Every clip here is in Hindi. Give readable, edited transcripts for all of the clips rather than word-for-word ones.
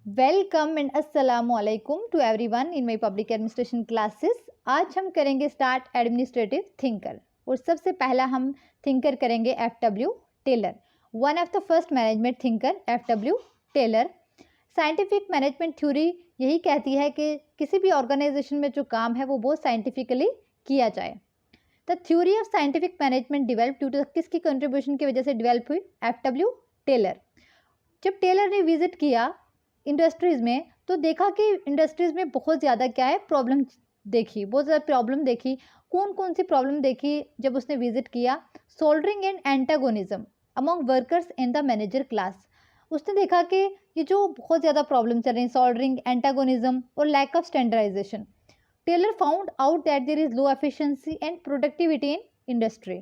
वेलकम एंड अस्सलामु अलैकुम to everyone in my public administration classes. आज हम करेंगे स्टार्ट एडमिनिस्ट्रेटिव थिंकर और सबसे पहला हम थिंकर करेंगे F W. Taylor, one of the first management thinker F W. Taylor. Scientific management theory यही कहती है कि किसी भी ऑर्गेनाइजेशन में जो काम है वो बहुत साइंटिफिकली किया जाए। The theory of scientific management develop due to किसकी कंट्रीब्यूशन की वजह से डिवेल्प हुई? एफ.डब्ल्यू. टेलर। जब टेलर ने विजिट किया इंडस्ट्रीज़ में तो देखा कि इंडस्ट्रीज़ में बहुत ज़्यादा क्या है प्रॉब्लम देखी, बहुत ज़्यादा प्रॉब्लम देखी। कौन कौन सी प्रॉब्लम देखी जब उसने विजिट किया? Soldering and antagonism among workers in the manager class. उसने देखा कि ये जो बहुत ज़्यादा प्रॉब्लम चल रही हैं, सोल्डरिंग, एंटागोनिज्म और lack of standardization. Taylor found out that there is low efficiency and productivity in industry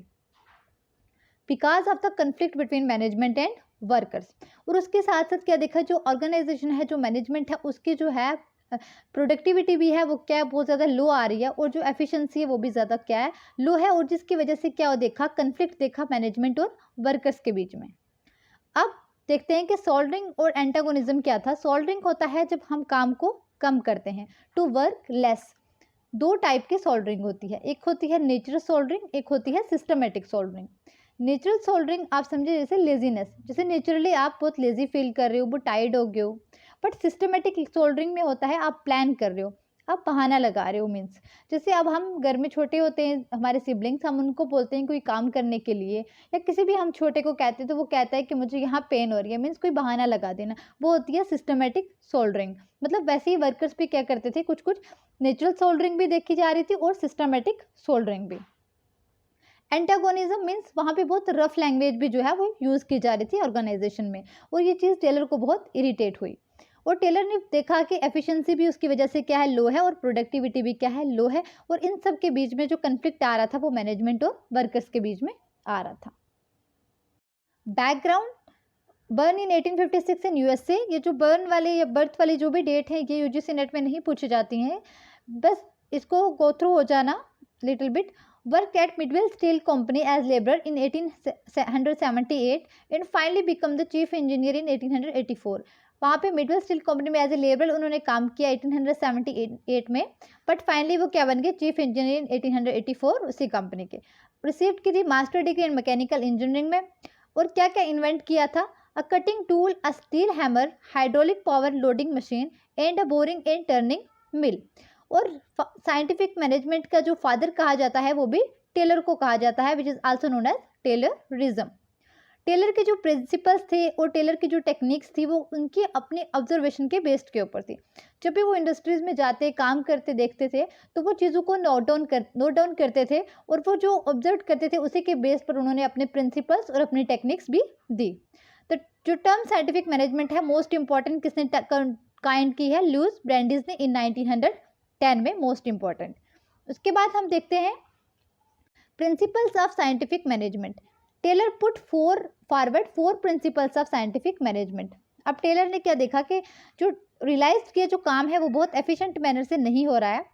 because of the conflict between management and workers. और उसके साथ साथ क्या देखा, जो ऑर्गेनाइजेशन है, जो मैनेजमेंट है, उसकी जो है प्रोडक्टिविटी भी है वो क्या है बहुत ज़्यादा लो आ रही है और जो एफिशिएंसी है वो भी ज़्यादा क्या है लो है, और जिसकी वजह से क्या देखा, कन्फ्लिक्ट देखा मैनेजमेंट और वर्कर्स के बीच में। अब देखते हैं कि सोल्डरिंग और एंटागोनिज्म क्या था। सोल्डरिंग होता है जब हम काम को कम करते हैं, टू वर्क लेस। दो टाइप की सोल्डरिंग होती है, एक होती है नेचुरल सोल्डरिंग, एक होती है सिस्टमेटिक सोल्डरिंग। नेचुरल सोल्डरिंग आप समझे जैसे लेजीनेस, जैसे नेचुरली आप बहुत लेजी फील कर रहे हो, बहुत टायर्ड हो गए हो। बट सिस्टमेटिक सोल्डरिंग में होता है आप प्लान कर रहे हो, आप बहाना लगा रहे हो। मीन्स जैसे अब हम घर में छोटे होते हैं, हमारे सिबलिंग्स, हम उनको बोलते हैं कोई काम करने के लिए, या किसी भी हम छोटे को कहते हैं तो वो कहता है कि मुझे यहाँ पेन हो रही है, मीन्स कोई बहाना लगा देना, वो होती है सिस्टमेटिक सोल्डरिंग। मतलब वैसे ही वर्कर्स भी क्या करते थे, कुछ कुछ नेचुरल सोल्डरिंग भी देखी जा रही थी और सिस्टमेटिक सोल्डरिंग भी। एंटागोनिज्म मीन्स वहाँ पे बहुत रफ लैंग्वेज भी जो है वो यूज़ की जा रही थी ऑर्गेनाइजेशन में, और ये चीज़ टेलर को बहुत इरिटेट हुई। और टेलर ने देखा कि एफिशिएंसी भी उसकी वजह से क्या है लो है, और प्रोडक्टिविटी भी क्या है लो है, और इन सब के बीच में जो कन्फ्लिक्ट आ रहा था वो मैनेजमेंट और वर्कर्स के बीच में आ रहा था। Background, burn in 1856 in USA. ये जो बर्न वाले या बर्थ वाली जो भी डेट है ये यूजीसी नेट में नहीं पूछी जाती हैं, बस इसको गो थ्रू हो जाना little bit. Worked at Midwell Steel Company as laborer in 1878 and finally become the chief engineer in 1884. वहाँ पे मिडवेल स्टील कंपनी में एज ए लेबरर उन्होंने काम किया 1878 में, बट फाइनली वो क्या बन गए, चीफ इंजीनियर इन 1884 उसी कंपनी के। रिसीव्ड की थी master degree in mechanical engineering में। और क्या क्या इन्वेंट किया था? A cutting tool, a steel hammer, hydraulic power loading machine and a boring and turning mill. और साइंटिफिक मैनेजमेंट का जो फादर कहा जाता है वो भी टेलर को कहा जाता है, which is also known as Taylorism. Taylor के जो प्रिंसिपल्स थे और टेलर की जो टेक्निक्स थी वो उनकी अपनी ऑब्जर्वेशन के बेस्ड के ऊपर थी। जब भी वो इंडस्ट्रीज़ में जाते, काम करते, देखते थे तो वो चीज़ों को नोट डाउन करते थे, और वो जो ऑब्जर्व करते थे उसी के बेस पर उन्होंने अपने प्रिंसिपल्स और अपनी टेक्निक्स भी दी। तो जो टर्म साइंटिफिक मैनेजमेंट है मोस्ट इंपॉर्टेंट किसने काइंड की है? लुईस ब्रांडिस ने इन 1910 में, मोस्ट इंपॉर्टेंट। उसके बाद हम देखते हैं principles of scientific management. Taylor put forward four principles of scientific management. अब टेलर ने क्या देखा कि जो रियलाइज किया जो काम है वो बहुत एफिशिएंट मैनर से नहीं हो रहा है,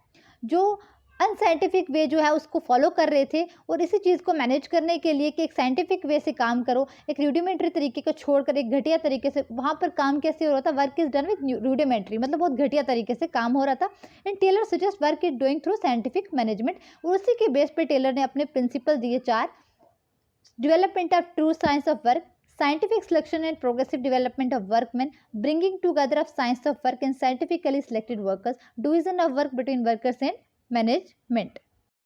जो अनसाइंटिफिक वे जो है उसको फॉलो कर रहे थे, और इसी चीज़ को मैनेज करने के लिए कि एक साइंटिफिक वे से काम करो, एक रूडिमेंट्री तरीके को छोड़कर एक घटिया तरीके से वहाँ पर काम कैसे हो रहा था, work is done with rudimentary, मतलब बहुत घटिया तरीके से काम हो रहा था। And Taylor suggest work is doing through scientific management, और उसी के बेस पे टेलर ने अपने प्रिंसिपल दिए 4। Development of true science of work, scientific selection and progressive development of workmen, bringing together of science of work and scientifically selected workers, division of work between workers and management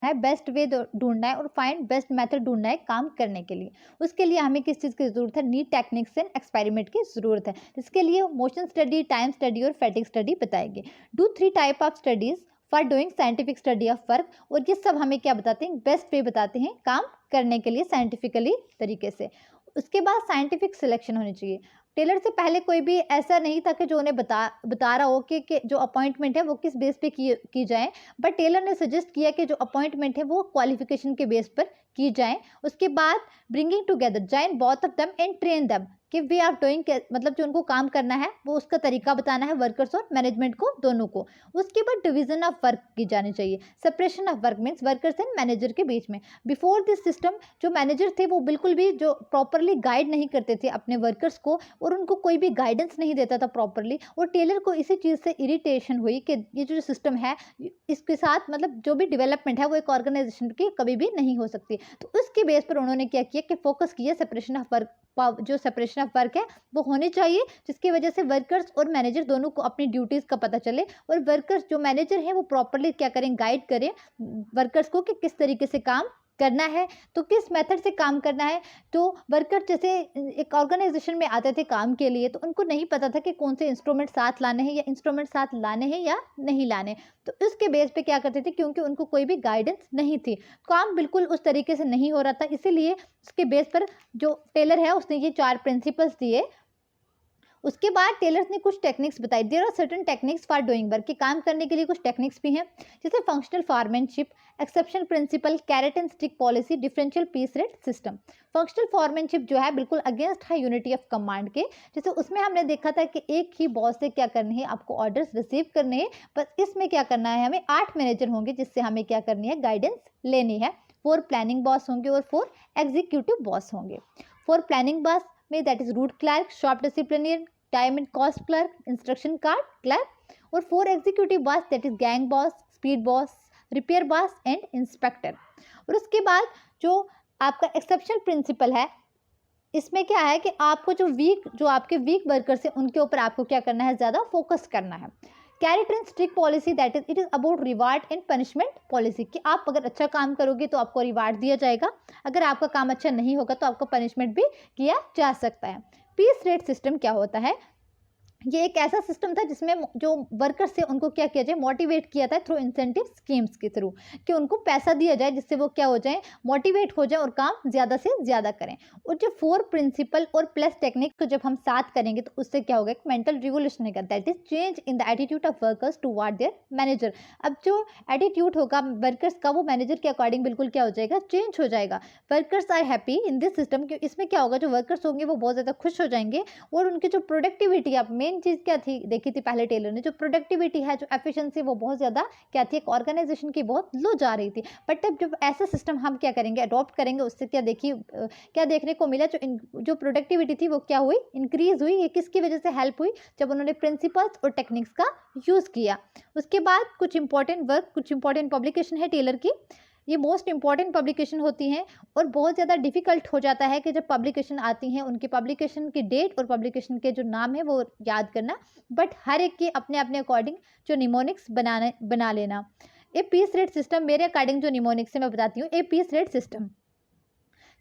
है। बेस्ट वे ढूंढना है और फाइंड बेस्ट मेथड ढूंढना है काम करने के लिए। उसके लिए हमें किस चीज़ की ज़रूरत है? नीड, टेक्निक्स एंड एक्सपेरिमेंट की ज़रूरत है। इसके लिए मोशन स्टडी, टाइम स्टडी और फैटिक स्टडी बताएंगे। Do 3 type of studies for doing scientific study of work. और ये सब हमें क्या बताते हैं? बेस्ट वे बताते हैं काम करने के लिए साइंटिफिकली तरीके से। उसके बाद साइंटिफिक सिलेक्शन होनी चाहिए। टेलर से पहले कोई भी ऐसा नहीं था कि जो उन्हें बता रहा हो कि जो अपॉइंटमेंट है वो किस बेस पे की जाए, बट टेलर ने सजेस्ट किया कि जो अपॉइंटमेंट है वो क्वालिफिकेशन के बेस पर की जाए। उसके बाद bringing together, join both of them and train them, कि वे आर डूइंग, मतलब जो उनको काम करना है वो उसका तरीका बताना है वर्कर्स और मैनेजमेंट को, दोनों को। उसके बाद डिवीजन ऑफ वर्क की जानी चाहिए। Separation of work means workers and manager के बीच में। बिफोर दिस सिस्टम जो मैनेजर थे वो बिल्कुल भी जो प्रॉपरली गाइड नहीं करते थे अपने वर्कर्स को, और उनको कोई भी गाइडेंस नहीं देता था प्रॉपरली, और टेलर को इसी चीज़ से इरिटेशन हुई कि ये जो सिस्टम है इसके साथ मतलब जो भी डेवलपमेंट है वो एक ऑर्गेनाइजेशन की कभी भी नहीं हो सकती। तो उसके बेस पर उन्होंने क्या किया कि फोकस किया सेपरेशन ऑफ वर्क, जो सेपरेशन ऑफ वर्क है वो होनी चाहिए, जिसकी वजह से वर्कर्स और मैनेजर दोनों को अपनी ड्यूटीज़ का पता चले, और वर्कर्स जो मैनेजर हैं वो प्रॉपरली क्या करें, गाइड करें वर्कर्स को कि किस तरीके से काम करना है, तो किस मेथड से काम करना है। तो वर्कर जैसे एक ऑर्गेनाइजेशन में आते थे काम के लिए, तो उनको नहीं पता था कि कौन से इंस्ट्रूमेंट साथ लाने हैं या इंस्ट्रूमेंट साथ लाने हैं या नहीं लाने। तो इसके बेस पे क्या करते थे, क्योंकि उनको कोई भी गाइडेंस नहीं थी, काम बिल्कुल उस तरीके से नहीं हो रहा था, इसीलिए उसके बेस पर जो टेलर है उसने ये 4 प्रिंसिपल्स दिए। उसके बाद टेलर्स ने कुछ टेक्निक्स बताई। There are certain techniques for doing work, के काम करने के लिए कुछ टेक्निक्स भी हैं, जैसे functional foremanship, exception principle, carrot and stick policy, differential piece rate system. Functional foremanship जो है बिल्कुल अगेंस्ट है यूनिटी ऑफ कमांड के, जैसे उसमें हमने देखा था कि एक ही बॉस से क्या करनी है, आपको ऑर्डर्स रिसीव करने हैं, बस इसमें क्या करना है, हमें 8 मैनेजर होंगे जिससे हमें क्या करनी है, गाइडेंस लेनी है। 4 प्लानिंग बॉस होंगे और 4 एग्जीक्यूटिव बॉस होंगे। 4 प्लानिंग बॉस में that is route clerk, shop disciplinarian, time and cost clerk, instruction card clerk, और 4 executive boss that is gang boss, speed boss, repair boss and inspector. और उसके बाद जो आपका एक्सेप्शनल प्रिंसिपल है, इसमें क्या है कि आपको जो आपके वीक वर्कर्स हैं उनके ऊपर आपको क्या करना है, ज़्यादा फोकस करना है। Carrot and strict policy that is it is about reward and punishment policy, कि आप अगर अच्छा काम करोगे तो आपको रिवार्ड दिया जाएगा, अगर आपका काम अच्छा नहीं होगा तो आपको पनिशमेंट भी किया जा सकता है। पीस रेट सिस्टम क्या होता है, ये एक ऐसा सिस्टम था जिसमें जो वर्कर्स थे उनको क्या किया जाए, मोटिवेट किया था थ्रू इंसेंटिव स्कीम्स के थ्रू, कि उनको पैसा दिया जाए जिससे वो क्या हो जाए, मोटिवेट हो जाए और काम ज़्यादा से ज़्यादा करें। और जो 4 प्रिंसिपल और प्लस टेक्निक को जब हम साथ करेंगे तो उससे क्या होगा, एक मेंटल रिवोल्यूशन होगा, that is change in the attitude of workers toward there manager. अब जो एटीट्यूड होगा वर्कर्स का वो मैनेजर के अकॉर्डिंग बिल्कुल क्या हो जाएगा, चेंज हो जाएगा। Workers are happy in this system, इसमें क्या होगा, जो वर्कर्स होंगे वो बहुत ज़्यादा खुश हो जाएंगे, और उनकी जो प्रोडक्टिविटी, आप मेन चीज़ क्या थी देखी थी पहले टेलर ने, जो प्रोडक्टिविटी है, जो एफिशिएंसी, वो बहुत ज़्यादा क्या थी, एक ऑर्गेनाइजेशन की बहुत लो जा रही थी। बट अब जब ऐसा सिस्टम हम क्या करेंगे, अडॉप्ट करेंगे, उससे क्या क्या देखने को मिला, जो प्रोडक्टिविटी थी वो क्या हुई, इंक्रीज हुई। ये किसकी वजह से हेल्प हुई, जब उन्होंने प्रिंसिपल्स और टेक्निक्स का यूज़ किया। उसके बाद कुछ इंपॉर्टेंट वर्क, कुछ इंपॉर्टेंट पब्लिकेशन है टेलर की, ये मोस्ट इंपॉर्टेंट पब्लिकेशन होती हैं, और बहुत ज़्यादा डिफ़िकल्ट हो जाता है कि जब पब्लिकेशन आती हैं उनकी पब्लिकेशन की डेट और पब्लिकेशन के जो नाम है वो याद करना, बट हर एक के अपने अपने अकॉर्डिंग जो निमोनिक्स बना लेना। ए पीस रेट सिस्टम, मेरे अकॉर्डिंग जो निमोनिक्स है मैं बताती हूँ। ए पीस रेट सिस्टम,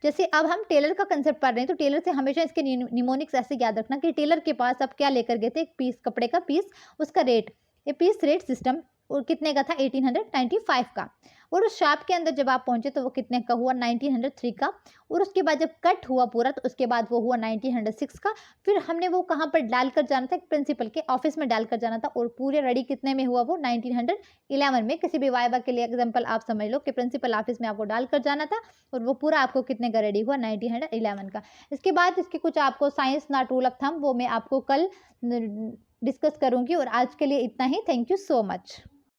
जैसे अब हम टेलर का कंसेप्ट पढ़ रहे हैं तो टेलर से हमेशा इसके निमोनिक्स ऐसे याद रखना कि टेलर के पास अब क्या लेकर गए थे, एक पीस, कपड़े का पीस, उसका rate. A piece rate system और कितने का था, 1895 का। और उस शॉप के अंदर जब आप पहुंचे तो वो कितने का हुआ, 1903 का। और उसके बाद जब कट हुआ पूरा तो उसके बाद वो हुआ 1906 का। फिर हमने वो कहाँ पर डालकर जाना था, प्रिंसिपल के ऑफिस में डालकर जाना था, और पूरे रेडी कितने में हुआ, वो 1911 में। किसी भी वाइवा के लिए एग्जाम्पल आप समझ लो कि प्रिंसिपल ऑफिस में आपको डालकर जाना था, और वो पूरा आपको कितने का रेडी हुआ, 1911 का। इसके बाद इसके कुछ आपको science not rule of thumb, वो मैं आपको कल डिस्कस करूँगी, और आज के लिए इतना ही। Thank you so much.